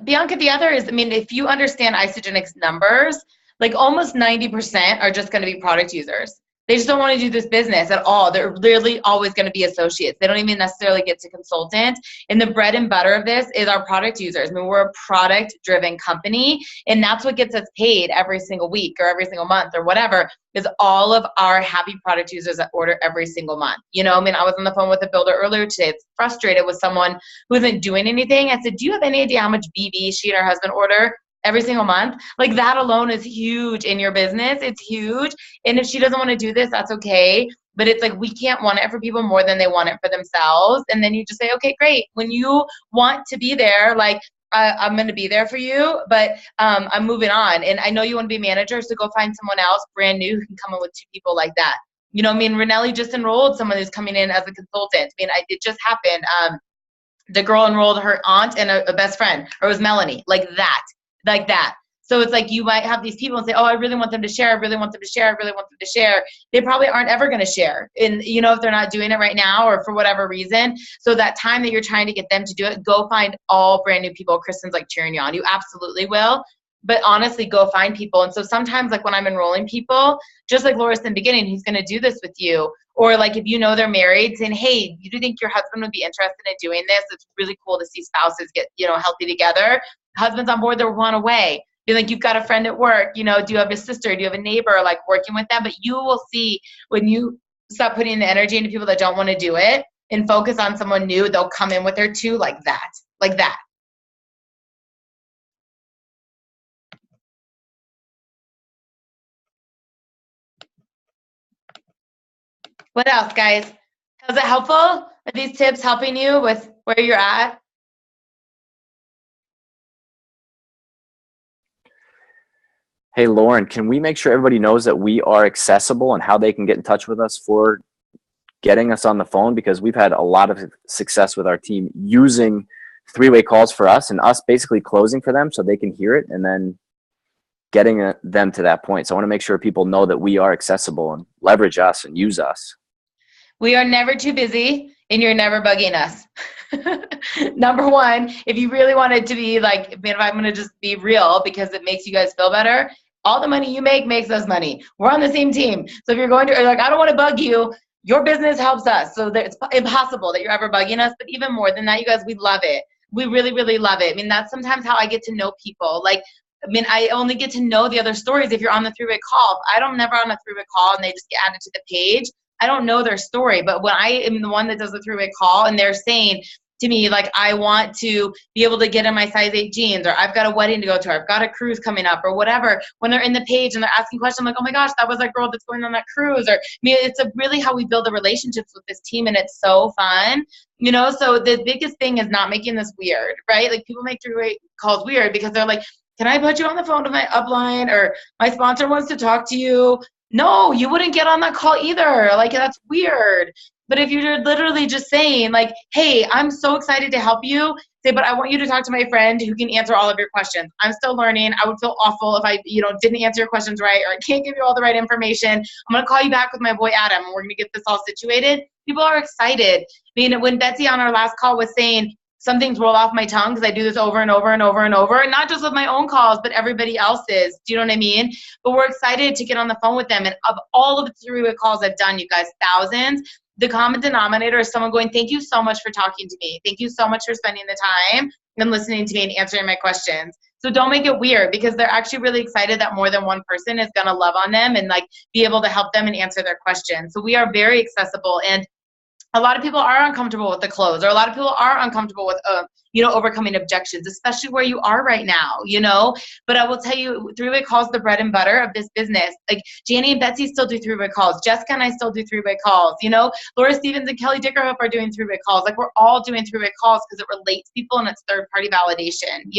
Bianca, the other is, if you understand Isagenix numbers, like almost 90% are just going to be product users. They just don't want to do this business at all. They're literally always going to be associates. They don't even necessarily get to consultant. And the bread and butter of this is our product users. We're a product-driven company, and that's what gets us paid every single week or every single month or whatever, is all of our happy product users that order every single month. I was on the phone with a builder earlier today. It's frustrated with someone who isn't doing anything. I said, do you have any idea how much BB she and her husband order every single month? Like that alone is huge in your business. It's huge. And if she doesn't want to do this, that's okay. But it's like, we can't want it for people more than they want it for themselves. And then you just say, okay, great. When you want to be there, like, I'm going to be there for you, but I'm moving on. And I know you want to be a manager, so go find someone else brand new who can come in with 2 people like that. Renelli just enrolled someone who's coming in as a consultant. It just happened. The girl enrolled her aunt and a best friend, or it was Melanie, like that. So it's like, you might have these people and say, oh, I really want them to share. They probably aren't ever going to share. And, if they're not doing it right now or for whatever reason. So that time that you're trying to get them to do it, go find all brand new people. Kristen's like cheering you on. You absolutely will. But honestly, go find people. And so sometimes, like when I'm enrolling people, just like Laura said in the beginning, he's going to do this with you. Or like if they're married, saying, hey, you do think your husband would be interested in doing this? It's really cool to see spouses get, healthy together. Husband's on board, they're one away. Be like, you've got a friend at work, do you have a sister? Do you have a neighbor, like working with them? But you will see, when you stop putting the energy into people that don't want to do it and focus on someone new, they'll come in with their 2 like that. What else, guys? Was it helpful? Are these tips helping you with where you're at? Hey, Lauren, can we make sure everybody knows that we are accessible and how they can get in touch with us for getting us on the phone? Because we've had a lot of success with our team using three-way calls for us and us basically closing for them so they can hear it and then getting them to that point. So I want to make sure people know that we are accessible and leverage us and use us. We are never too busy and you're never bugging us. Number one, if you really wanted to be like, man, if I'm going to just be real because it makes you guys feel better, all the money you make makes us money. We're on the same team. So if you're going to, like, I don't want to bug you, your business helps us. So it's impossible that you're ever bugging us. But even more than that, you guys, we love it. We really, really love it. I mean, that's sometimes how I get to know people. Like, I mean, I only get to know the other stories if you're on the three-way call. If I'm never on a three-way call and they just get added to the page, I don't know their story. But when I am the one that does the three-way call and they're saying to me, like, I want to be able to get in my size 8 jeans, or I've got a wedding to go to, or I've got a cruise coming up, or whatever, when they're in the page and they're asking questions, I'm like, oh my gosh, that was that girl that's going on that cruise. Or I mean, it's really how we build the relationships with this team, and it's so fun. You know, so the biggest thing is not making this weird, right? Like, people make three-way calls weird because they're like, can I put you on the phone to my upline, or my sponsor wants to talk to you? No, you wouldn't get on that call either. Like, that's weird. But if you're literally just saying, like, hey, I'm so excited to help you, say, but I want you to talk to my friend who can answer all of your questions. I'm still learning. I would feel awful if I, didn't answer your questions right, or I can't give you all the right information. I'm going to call you back with my boy, Adam, and we're going to get this all situated. People are excited. I mean, when Betsy on our last call was saying, some things roll off my tongue because I do this over and over and over and over, and not just with my own calls, but everybody else's. Do you know what I mean? But we're excited to get on the phone with them. And of all of the three-way calls I've done, you guys, thousands, the common denominator is someone going, thank you so much for talking to me. Thank you so much for spending the time and listening to me and answering my questions. So don't make it weird, because they're actually really excited that more than one person is going to love on them and, like, be able to help them and answer their questions. So we are very accessible. And a lot of people are uncomfortable with the close, or a lot of people are uncomfortable with, overcoming objections, especially where you are right now, But I will tell you, three-way calls the bread and butter of this business. Like, Janie and Betsy still do three-way calls. Jessica and I still do three-way calls. Laura Stevens and Kelly Dickerhoff are doing three-way calls. Like, we're all doing three-way calls because it relates people and it's third-party validation,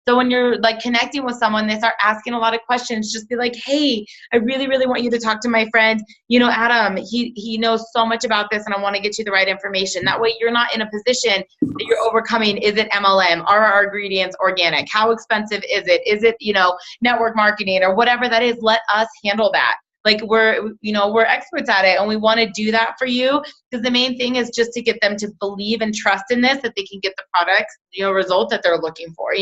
So when you're, like, connecting with someone, they start asking a lot of questions. Just be like, hey, I really, really want you to talk to my friend, Adam. He knows so much about this, and I want to get you the right information. That way you're not in a position that you're overcoming. Is it MLM? Are our ingredients organic? How expensive is it? Is it, network marketing or whatever that is? Let us handle that. Like, we're experts at it, and we want to do that for you, because the main thing is just to get them to believe and trust in this, that they can get the products, result that they're looking for,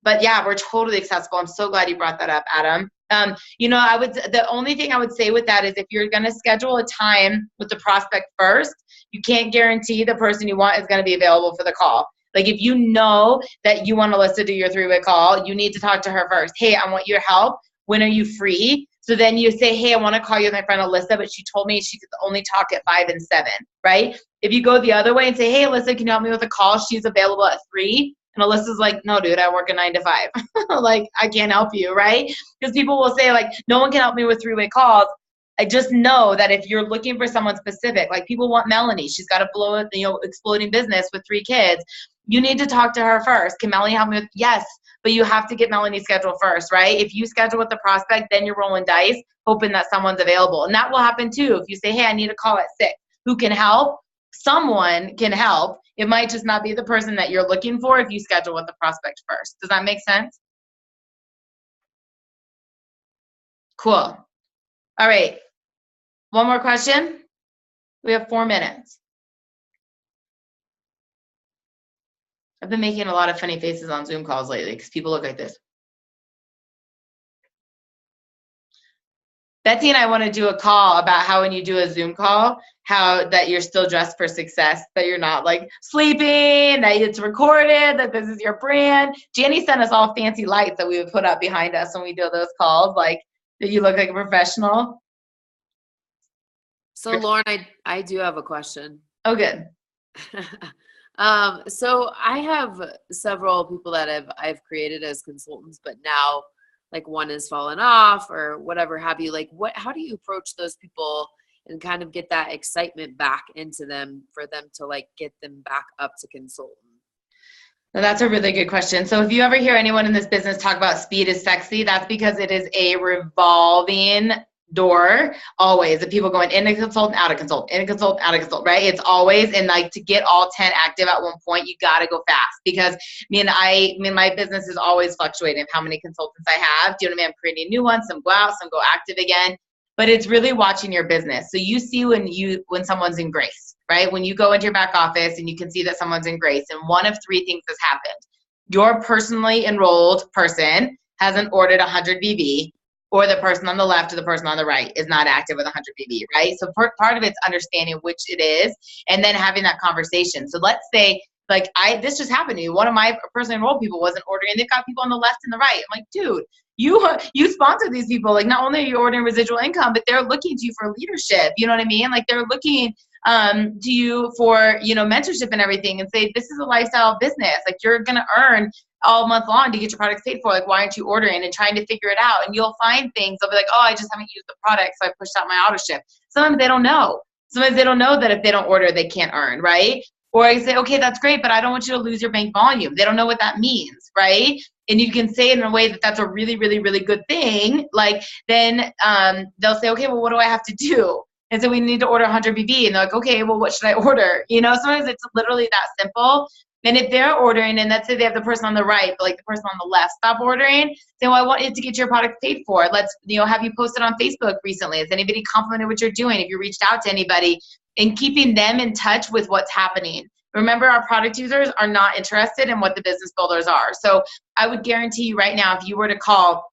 But yeah, we're totally accessible. I'm so glad you brought that up, Adam. The only thing I would say with that is, if you're going to schedule a time with the prospect first, you can't guarantee the person you want is going to be available for the call. Like, if you know that you want Alyssa to do your three-way call, you need to talk to her first. Hey, I want your help. When are you free? So then you say, hey, I want to call you with my friend Alyssa, but she told me she could only talk at 5 and 7, right? If you go the other way and say, hey, Alyssa, can you help me with a call? She's available at 3. And Alyssa's like, no, dude, I work a 9 to 5. Like, I can't help you, right? Because people will say, like, no one can help me with three-way calls. I just know that if you're looking for someone specific, like, people want Melanie. She's got a exploding business with 3 kids. You need to talk to her first. Can Melanie help me with? Yes. But you have to get Melanie scheduled first, right? If you schedule with the prospect, then you're rolling dice, hoping that someone's available. And that will happen too. If you say, hey, I need a call at 6, who can help? Someone can help. It might just not be the person that you're looking for if you schedule with the prospect first. Does that make sense? Cool. All right. One more question. We have 4 minutes. I've been making a lot of funny faces on Zoom calls lately because people look like this. Betsy and I want to do a call about how, when you do a Zoom call, how that you're still dressed for success, that you're not, like, sleeping, that it's recorded, that this is your brand. Janie sent us all fancy lights that we would put up behind us when we do those calls, like, that you look like a professional. So Lauren, I do have a question. Oh, good. So I have several people that I've created as consultants, but now, like, one has fallen off or whatever have you. Like, how do you approach those people and kind of get that excitement back into them for them to like get them back up to consultant? Well, that's a really good question. So if you ever hear anyone in this business talk about speed is sexy, that's because it is a revolving door always, of people going in a consultant, out of consultant, in a consultant, out of consultant, right? It's always, and like to get all 10 active at one point, you got to go fast, because my business is always fluctuating of how many consultants I have. Do you know what I mean? I'm creating new ones, some go out, some go active again, but it's really watching your business. So you see when someone's in grace, right? When you go into your back office and you can see that someone's in grace, and one of three things has happened. Your personally enrolled person hasn't ordered 100 VB, or the person on the left or the person on the right is not active with 100 VB, right? So part of it's understanding which it is, and then having that conversation. So let's say, like, this just happened to me. One of my personally enrolled people wasn't ordering. They've got people on the left and the right. I'm like, dude, you sponsor these people. Like, not only are you ordering residual income, but they're looking to you for leadership. You know what I mean? Like, they're looking to you for, mentorship and everything, and say, this is a lifestyle business. Like, you're going to earn all month long to get your products paid for. Like, why aren't you ordering, and trying to figure it out? And you'll find things. They'll be like, oh, I just haven't used the product, so I pushed out my auto ship. Sometimes they don't know. Sometimes they don't know that if they don't order, they can't earn, right? Or I say, okay, that's great, but I don't want you to lose your bank volume. They don't know what that means, right? And you can say it in a way that that's a really, really, really good thing. Like, then they'll say, okay, well, what do I have to do? And so we need to order 100 BB. And they're like, okay, well, what should I order? Sometimes it's literally that simple. And if they're ordering, and let's say they have the person on the right, but like the person on the left stop ordering, say, well, I want you to get your product paid for. Let's, have you posted on Facebook recently? Has anybody complimented what you're doing? If you reached out to anybody, and keeping them in touch with what's happening. Remember, our product users are not interested in what the business builders are. So I would guarantee you right now, if you were to call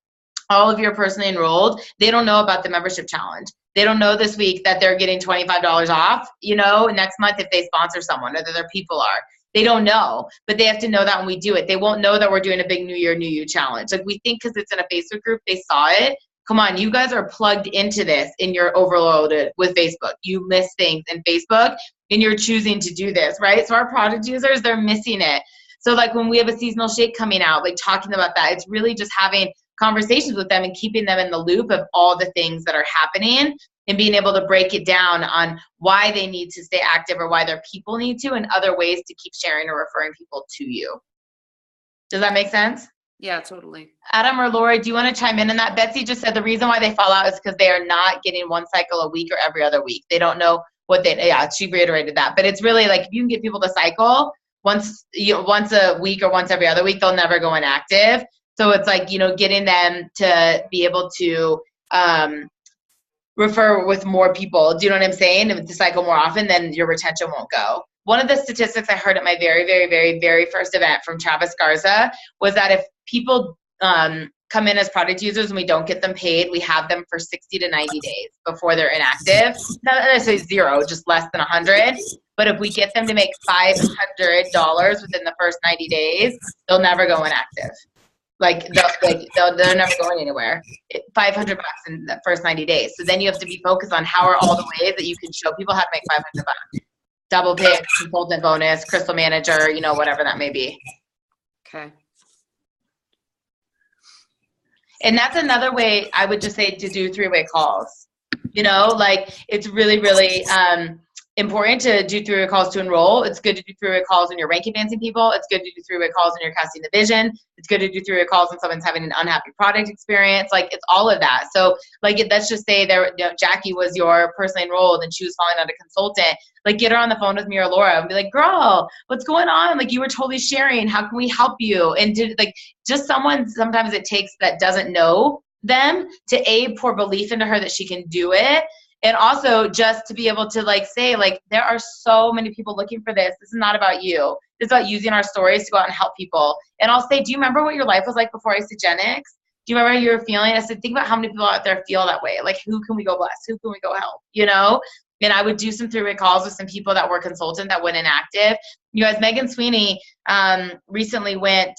all of your personally enrolled, they don't know about the membership challenge. They don't know this week that they're getting $25 off, next month if they sponsor someone, or that their people are. They don't know, but they have to know that when we do it. They won't know that we're doing a big New Year, New You challenge. Like, we think because it's in a Facebook group, they saw it. Come on, you guys are plugged into this and you're overloaded with Facebook. You miss things in Facebook and you're choosing to do this, right? So our product users, they're missing it. So like when we have a seasonal shake coming out, like talking about that, it's really just having conversations with them and keeping them in the loop of all the things that are happening, and being able to break it down on why they need to stay active, or why their people need to, and other ways to keep sharing or referring people to you. Does that make sense? Yeah, totally. Adam or Laurie, do you want to chime in on that? Betsy just said the reason why they fall out is because they are not getting one cycle a week or every other week. They don't know she reiterated that. But it's really like, if you can get people to cycle once a week or once every other week, they'll never go inactive. So it's like, getting them to be able to refer with more people. Do you know what I'm saying? If to cycle more often, then your retention won't go. One of the statistics I heard at my very, very, very, very first event from Travis Garza was that if people come in as product users and we don't get them paid, we have them for 60 to 90 days before they're inactive. Not necessarily zero, just less than 100. But if we get them to make $500 within the first 90 days, they'll never go inactive. They're never going anywhere. $500 in the first 90 days. So then you have to be focused on how are all the ways that you can show people how to make $500. Double pay, consultant bonus, crystal manager, whatever that may be. Okay. And that's another way I would just say to do 3-way calls. It's really, really important to do 3-way calls to enroll. It's good to do 3-way calls when you're rank advancing people. It's good to do 3-way calls when you're casting the vision. It's good to do 3-way calls when someone's having an unhappy product experience. It's all of that. So let's just say Jackie was your personally enrolled and she was falling out a consultant. Get her on the phone with me or Laura and be like, girl, what's going on? You were totally sharing. How can we help you? And just someone sometimes it takes that doesn't know them to pour belief into her that she can do it. And also just to be able to say, there are so many people looking for this. This is not about you. It's about using our stories to go out and help people. And I'll say, do you remember what your life was like before Isogenics? Do you remember how you were feeling? I said, think about how many people out there feel that way. Who can we go bless? Who can we go help? And I would do some 3-way calls with some people that were consultant that went inactive. You guys, Megan Sweeney recently went,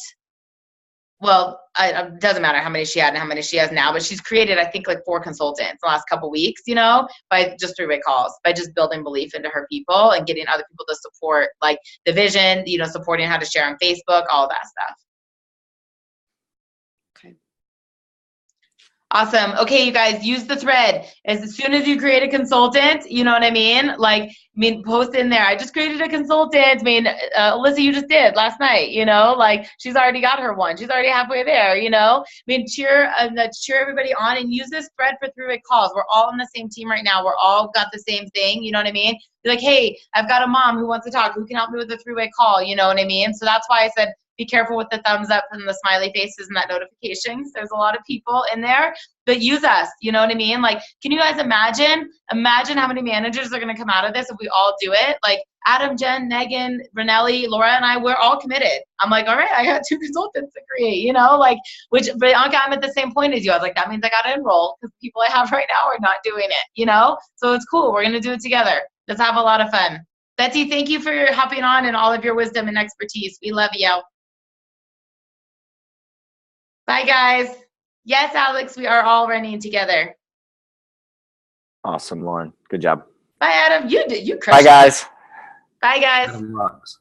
it doesn't matter how many she had and how many she has now, but she's created, I think, 4 consultants in the last couple weeks, by just 3-way calls, by just building belief into her people and getting other people to support, the vision, supporting how to share on Facebook, all that stuff. Okay. Awesome. Okay, you guys, use the thread. As soon as you create a consultant, you know what I mean? Like, post in there. I just created a consultant. Alyssa, you just did last night, like she's already got her one. She's already halfway there, cheer everybody on and use this thread for three-way calls. We're all on the same team right now. We're all got the same thing. You know what I mean? Be like, hey, I've got a mom who wants to talk. Who can help me with a three-way call? You know what I mean? So that's why I said, be careful with the thumbs up and the smiley faces and that notifications. There's a lot of people in there, but use us. You know what I mean? Like, can you guys imagine how many managers are going to come out of this if we all do it? Like Adam, Jen, Megan, Renelli, Laura, and I, we're all committed. I'm like, all right, I got 2 consultants to create, but I'm at the same point as you. I was like, that means I got to enroll because the people I have right now are not doing it, So it's cool. We're going to do it together. Let's have a lot of fun. Betsy, thank you for hopping on and all of your wisdom and expertise. We love you. Bye, guys. Yes, Alex, we are all running together. Awesome, Lauren. Good job. Bye, Adam. You crushed it. Bye, guys. Bye, guys. Adam rocks.